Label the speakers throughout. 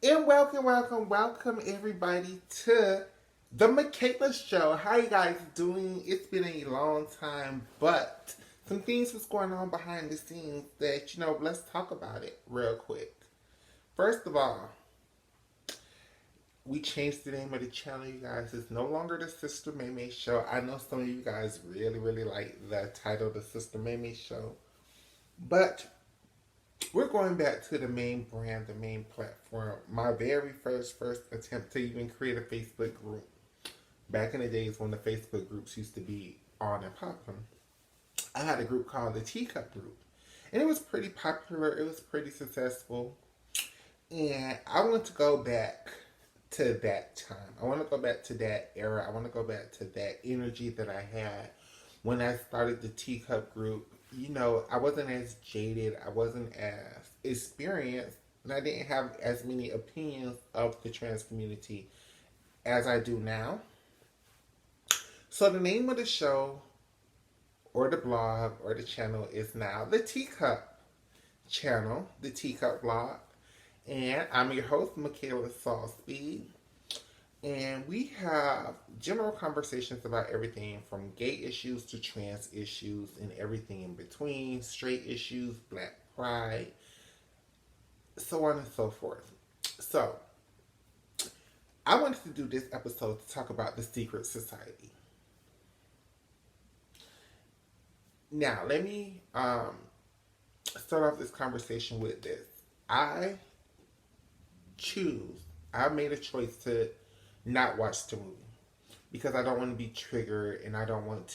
Speaker 1: And welcome everybody to the Michaela Show. How you guys doing? It's been a long time, but some things was going on behind the scenes that, let's talk about it real quick. First of all, we changed the name of the channel, you guys. It's no longer the Sister Maymay Show. I know some of you guys really like the title, the Sister Maymay Show. But we're going back to the main brand, the main platform. My very first attempt to even create a Facebook group. Back in the days when the Facebook groups used to be on and popping, I had a group called the Teacup Group. And it was pretty popular. It was pretty successful. And I want to go back to that time. I want to go back to that era. I want to go back to that energy that I had when I started the Teacup Group. I wasn't as jaded. I wasn't as experienced. And I didn't have as many opinions of the trans community as I do now. So the name of the show or the blog or the channel is now the Teacup channel, the Teacup blog. And I'm your host, Michaela Salisbury. And we have general conversations about everything from gay issues to trans issues and everything in between, straight issues, black pride, so on and so forth. So, I wanted to do this episode to talk about the secret society. Now, let me start off this conversation with this. I made a choice to not watch the movie because I don't want to be triggered and I don't want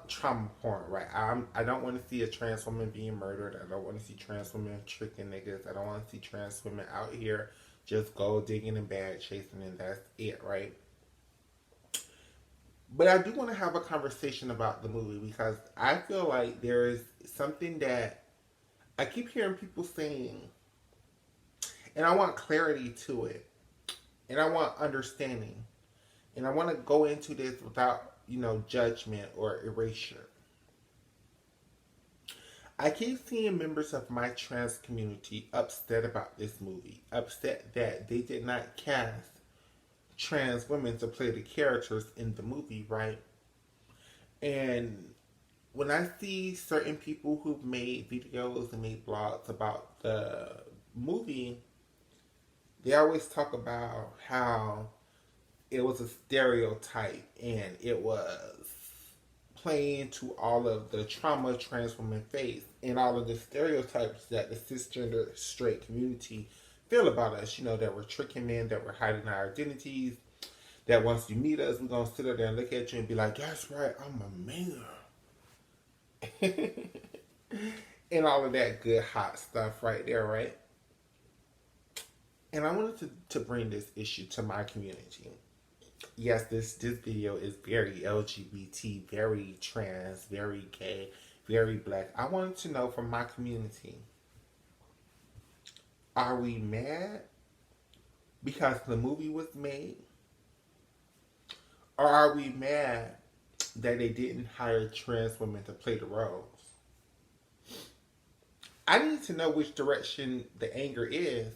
Speaker 1: trauma porn, right? I don't want to see a trans woman being murdered. I don't want to see trans women tricking niggas. I don't want to see trans women out here just gold digging and bag chasing and that's it, right? But I do want to have a conversation about the movie because I feel like there is something that I keep hearing people saying, and I want clarity to it, and I want understanding, and I want to go into this without, judgment or erasure. I keep seeing members of my trans community upset about this movie, upset that they did not cast trans women to play the characters in the movie, right? And when I see certain people who've made videos and made blogs about the movie, they always talk about how it was a stereotype and it was playing to all of the trauma trans women face and all of the stereotypes that the cisgender straight community feel about us. That we're tricking men, that we're hiding our identities, that once you meet us, we're going to sit there and look at you and be like, that's right, I'm a man. And all of that good hot stuff right there, right? And I wanted to bring this issue to my community. Yes, this video is very LGBT, very trans, very gay, very black. I wanted to know from my community, are we mad because the movie was made? Or are we mad that they didn't hire trans women to play the roles? I need to know which direction the anger is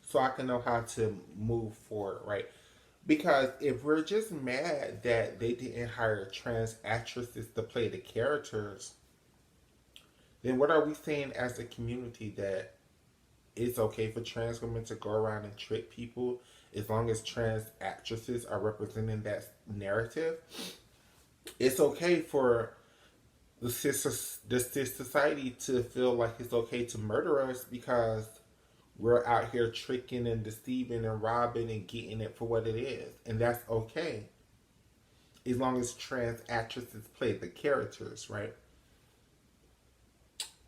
Speaker 1: so I can know how to move forward, right? Because if we're just mad that they didn't hire trans actresses to play the characters, then what are we saying as a community, that it's okay for trans women to go around and trick people as long as trans actresses are representing that narrative? It's okay for the cis society to feel like it's okay to murder us because we're out here tricking and deceiving and robbing and getting it for what it is. And that's okay. As long as trans actresses play the characters, right?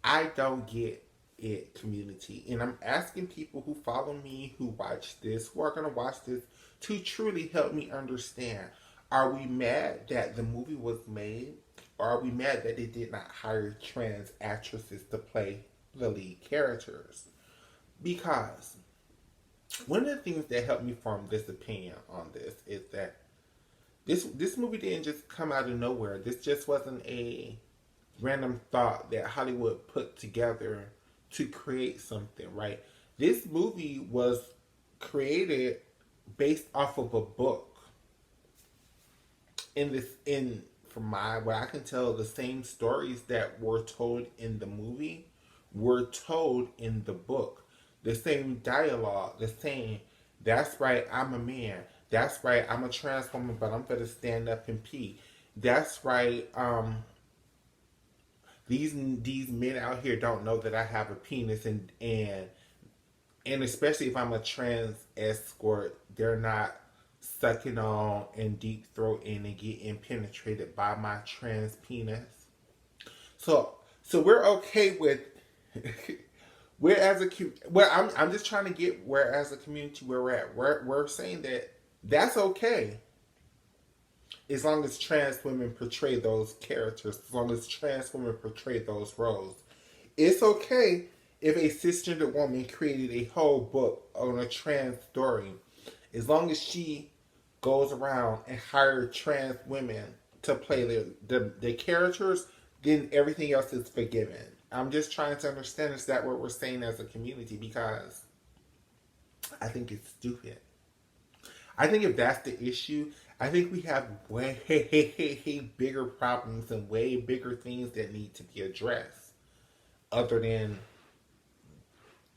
Speaker 1: I don't get it, community. And I'm asking people who follow me, who watch this, who are going to watch this, to truly help me understand. Are we mad that the movie was made? Or are we mad that they did not hire trans actresses to play the lead characters? Because one of the things that helped me form this opinion on this is that this movie didn't just come out of nowhere. This just wasn't a random thought that Hollywood put together to create something, right? This movie was created based off of a book. In from my what I can tell, the same stories that were told in the movie were told in the book. The same dialogue, the same, that's right, I'm a man. That's right, I'm a trans woman, but I'm gonna stand up and pee. That's right, these men out here don't know that I have a penis, and especially if I'm a trans escort, they're not sucking on and deep throating and getting penetrated by my trans penis. So we're okay with we're as a well. I'm just trying to get where as a community where we're at. We're saying that that's okay as long as trans women portray those characters, as long as trans women portray those roles. It's okay if a cisgender woman created a whole book on a trans story, as long as she goes around and hires trans women to play the characters, then everything else is forgiven. I'm just trying to understand, is that what we're saying as a community? Because I think it's stupid. I think if that's the issue, I think we have way bigger problems and way bigger things that need to be addressed, other than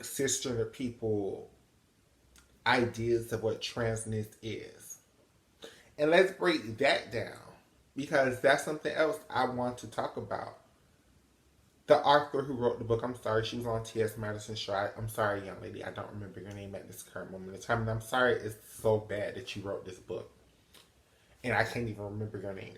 Speaker 1: cisgender people ideas of what transness is. And let's break that down, because that's something else I want to talk about. The author who wrote the book, I'm sorry, she was on T.S. Madison's show. I'm sorry, young lady, I don't remember your name at this current moment in time. And I'm sorry it's so bad that you wrote this book. And I can't even remember your name.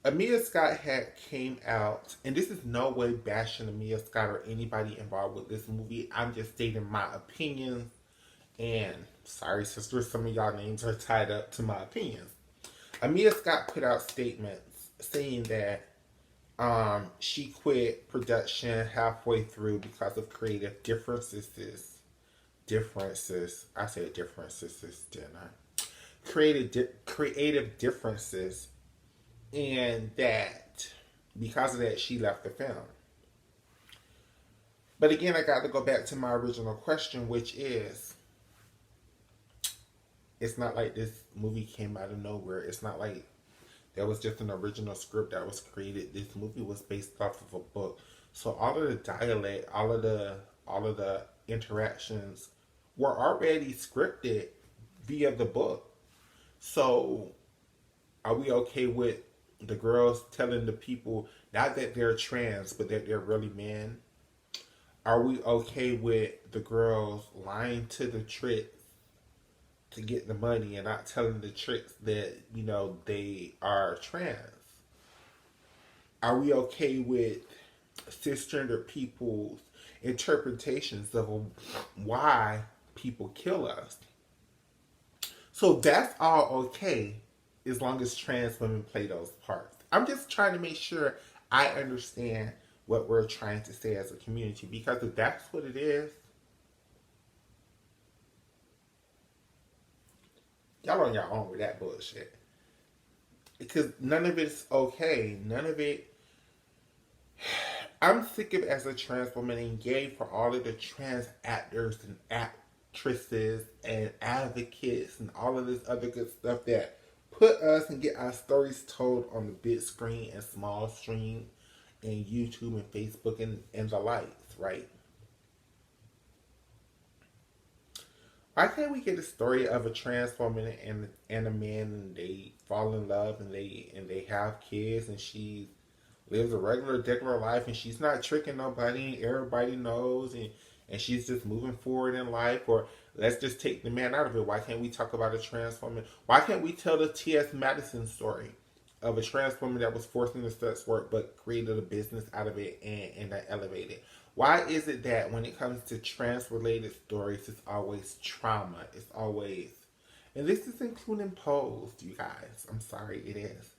Speaker 1: Amia Scott had came out, and this is no way bashing Amia Scott or anybody involved with this movie. I'm just stating my opinions. And sorry, sisters, some of y'all names are tied up to my opinions. Amia Scott put out statements saying that she quit production halfway through because of creative differences. I said differences, didn't I? Creative differences, and that because of that she left the film. But again, I got to go back to my original question, which is, it's not like this movie came out of nowhere. It's not like there was just an original script that was created. This movie was based off of a book. So all of the dialect, all of the interactions were already scripted via the book. So are we okay with the girls telling the people not that they're trans, but that they're really men? Are we okay with the girls lying to the tricks to get the money and not telling the tricks that, you know, they are trans? Are we okay with cisgender people's interpretations of why people kill us? So that's all okay as long as trans women play those parts. I'm just trying to make sure I understand what we're trying to say as a community, because if that's what it is, y'all on your own with that bullshit. Because none of it's okay. None of it. I'm sick of, as a trans woman, and yay for all of the trans actors and actresses and advocates and all of this other good stuff that put us and get our stories told on the big screen and small screen and YouTube and Facebook and the likes, right? Why can't we get a story of a trans woman and a man, and they fall in love and they have kids, and she lives a regular life, and she's not tricking nobody, and everybody knows, and she's just moving forward in life? Or let's just take the man out of it. Why can't we talk about a trans woman? Why can't we tell the T.S. Madison story of a trans woman that was forced into sex work but created a business out of it and elevated? Why is it that when it comes to trans related stories, it's always trauma? It's always, and this is including Pose, you guys. I'm sorry, it is.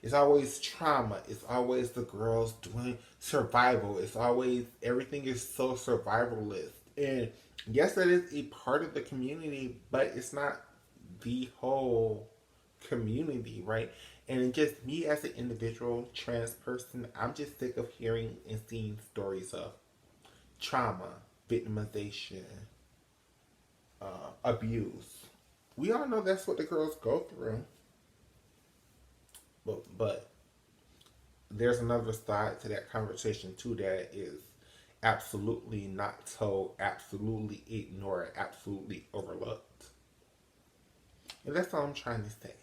Speaker 1: It's always trauma. It's always the girls doing survival. It's always, everything is so survivalist. And yes, that is a part of the community, but it's not the whole community, right? And just me as an individual trans person, I'm just sick of hearing and seeing stories of trauma, victimization, abuse. We all know that's what the girls go through. But there's another side to that conversation too that is absolutely not told, absolutely ignored, absolutely overlooked. And that's all I'm trying to say.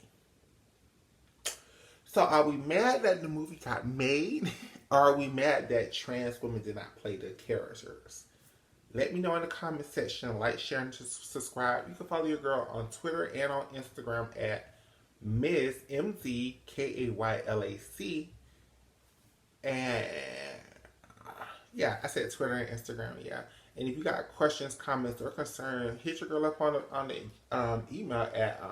Speaker 1: So are we mad that the movie got made? Or are we mad that trans women did not play the characters? Let me know in the comment section. Like, share, and subscribe. You can follow your girl on Twitter and on Instagram at Ms. MZKAYLAC. And yeah, I said Twitter and Instagram, yeah. And if you got questions, comments, or concerns, hit your girl up on the email at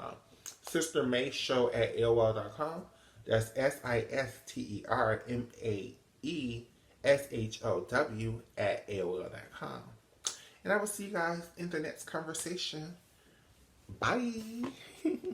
Speaker 1: sistermayshow@AOL.com. That's sistermaeshow@AOL.com. And I will see you guys in the next conversation. Bye.